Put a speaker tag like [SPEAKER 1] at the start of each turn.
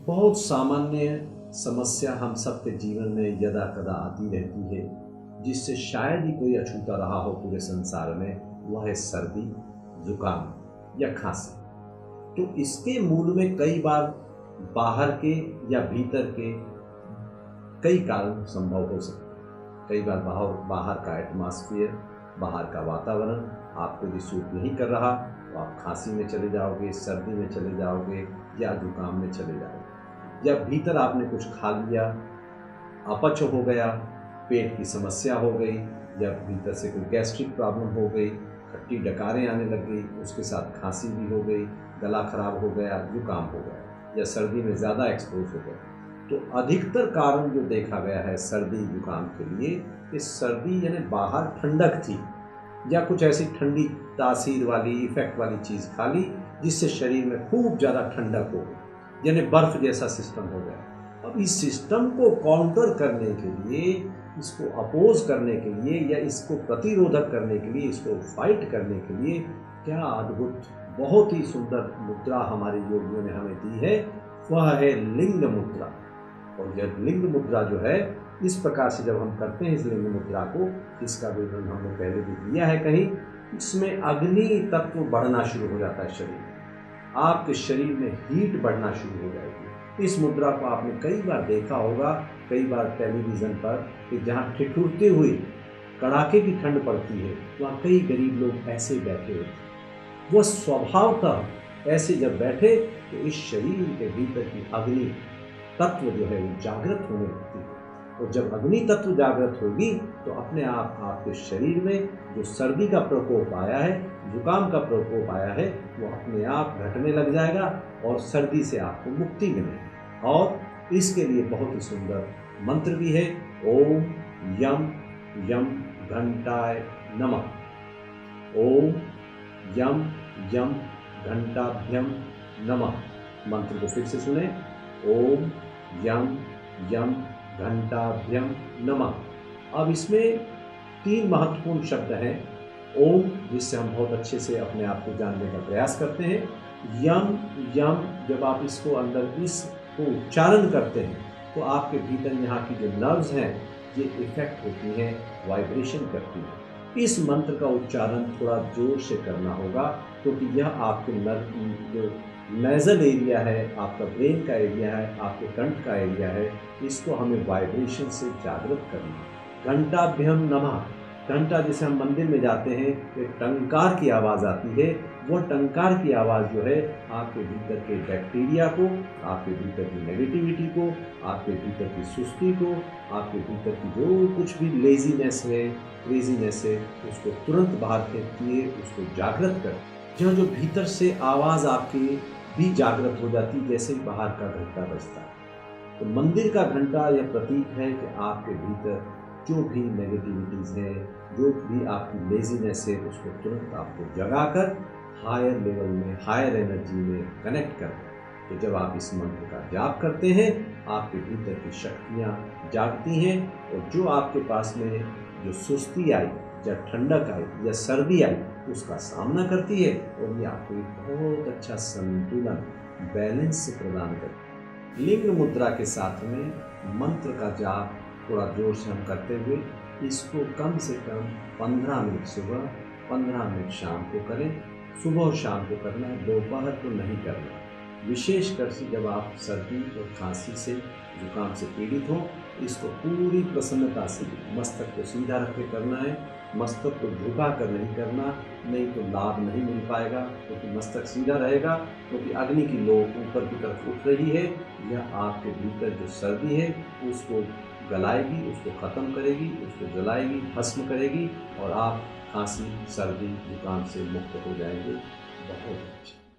[SPEAKER 1] बहुत सामान्य समस्या हम सबके जीवन में यदा कदा आती रहती है, जिससे शायद ही कोई अछूता रहा हो पूरे संसार में। वह है सर्दी, जुकाम या खांसी। तो इसके मूल में कई बार बाहर के या भीतर के कई कारण संभव हो सकते हैं। कई बार बाहर का एटमॉस्फेयर, बाहर का वातावरण आपको यदि सूट नहीं कर रहा तो आप खांसी में चले जाओगे, सर्दी में चले जाओगे या जुकाम में चले जाओगे। या भीतर आपने कुछ खा लिया, अपच हो गया, पेट की समस्या हो गई, या भीतर से कोई गैस्ट्रिक प्रॉब्लम हो गई, खट्टी डकारें आने लग गई, उसके साथ खांसी भी हो गई, गला खराब हो गया, जुकाम हो गया, या सर्दी में ज़्यादा एक्सपोज हो गया। तो अधिकतर कारण जो देखा गया है सर्दी जुकाम के लिए, कि सर्दी यानी बाहर ठंडक थी या कुछ ऐसी ठंडी तासीर वाली इफेक्ट वाली चीज़ खा ली जिससे शरीर में खूब ज़्यादा ठंडक हो गई, यानी बर्फ जैसा सिस्टम हो गया। अब इस सिस्टम को काउंटर करने के लिए, इसको अपोज करने के लिए या इसको प्रतिरोधक करने के लिए, इसको फाइट करने के लिए क्या अद्भुत, बहुत ही सुंदर मुद्रा हमारे योगियों ने हमें दी है, वह है लिंग मुद्रा। और यह लिंग मुद्रा जो है, इस प्रकार से जब हम करते हैं इस लिंग मुद्रा को, इसका विवरण हमने पहले भी दिया है कहीं, इसमें अग्नि तत्व बढ़ना शुरू हो जाता है शरीर में, आपके शरीर में हीट बढ़ना शुरू हो जाएगी। इस मुद्रा को आपने कई बार देखा होगा, कई बार टेलीविज़न पर, कि जहाँ ठिठुरते हुए कड़ाके की ठंड पड़ती है, वहाँ कई गरीब लोग ऐसे बैठे होते हैं। वह स्वभावतः ऐसे जब बैठे तो इस शरीर के भीतर की अग्नि तत्व जो है वो जागृत होने लगती है। और जब अग्नि तत्व जागृत होगी तो अपने आप आपके शरीर में जो सर्दी का प्रकोप आया है, जुकाम का प्रकोप आया है, वो अपने आप घटने लग जाएगा और सर्दी से आपको मुक्ति मिलेगी। और इसके लिए बहुत ही सुंदर मंत्र भी है, ओम यम यम घंटाय नमः। ओम यम यम घंटाभ्यम नमः। मंत्र को फिर से सुने, ओम यम यम घंटाभ्यम नमः। अब इसमें 3 महत्वपूर्ण शब्द हैं। ओम, जिससे हम बहुत अच्छे से अपने आप को जानने का प्रयास करते हैं। यम यम, जब आप इसको अंदर इसको उच्चारण करते हैं तो आपके भीतर यहाँ की जो नर्व्स हैं ये इफेक्ट होती हैं, वाइब्रेशन करती हैं। इस मंत्र का उच्चारण थोड़ा जोर से करना होगा, क्योंकि यह आपके नर्व जो नेज़ल एरिया है, आपका ब्रेन का एरिया है, आपके कंठ का एरिया है, इसको हमें वाइब्रेशन से जागृत करना है। घंटाभ्यम नमः। घंटा, जैसे हम मंदिर में जाते हैं एक टंकार की आवाज़ आती है, वो टंकार की आवाज़ जो है आपके भीतर के बैक्टीरिया को, आपके भीतर की नेगेटिविटी को, आपके भीतर की सुस्ती को, आपके भीतर की जो कुछ भी लेजीनेस है, क्रेजीनेस है, उसको तुरंत बाहर फेंकती है, उसको जागृत कर। जहाँ जो भीतर से आवाज़ आपकी भी जागृत हो जाती है जैसे ही बाहर का घंटा बजता है। तो मंदिर का घंटा यह प्रतीक है कि आपके भीतर जो भी नेगेटिविटीज़ हैं, जो भी आपकी लेजीनेस है, उसको तुरंत आपको जगाकर हायर लेवल में, हायर एनर्जी में कनेक्ट कर। तो जब आप इस मंत्र का जाप करते हैं, आपके भीतर की शक्तियाँ जागती हैं, और जो आपके पास में जो सुस्ती आई या ठंडक आई या सर्दी आई, उसका सामना करती है, और ये आपको एक बहुत अच्छा संतुलन, बैलेंस प्रदान करती है। लिंग मुद्रा के साथ में मंत्र का जाप थोड़ा जोर से हम करते हुए इसको कम से कम 15 मिनट सुबह, 15 मिनट शाम को करें। सुबह और शाम को करना है, दोपहर को नहीं करना। विशेषकर से जब आप सर्दी और खांसी से, जुकाम से पीड़ित हो, इसको पूरी प्रसन्नता से मस्तक को सीधा रख के करना है। मस्तक को झुका कर नहीं करना, नहीं तो लाभ नहीं मिल पाएगा, क्योंकि मस्तक सीधा रहेगा, क्योंकि अग्नि की लो ऊपर की तरफ उठ रही है। यह आपके भीतर जो सर्दी है उसको गलाएगी, उसको ख़त्म करेगी, उसको जलाएगी, भस्म करेगी, और आप खांसी, सर्दी, जुकाम से मुक्त हो जाएंगे। बहुत अच्छा।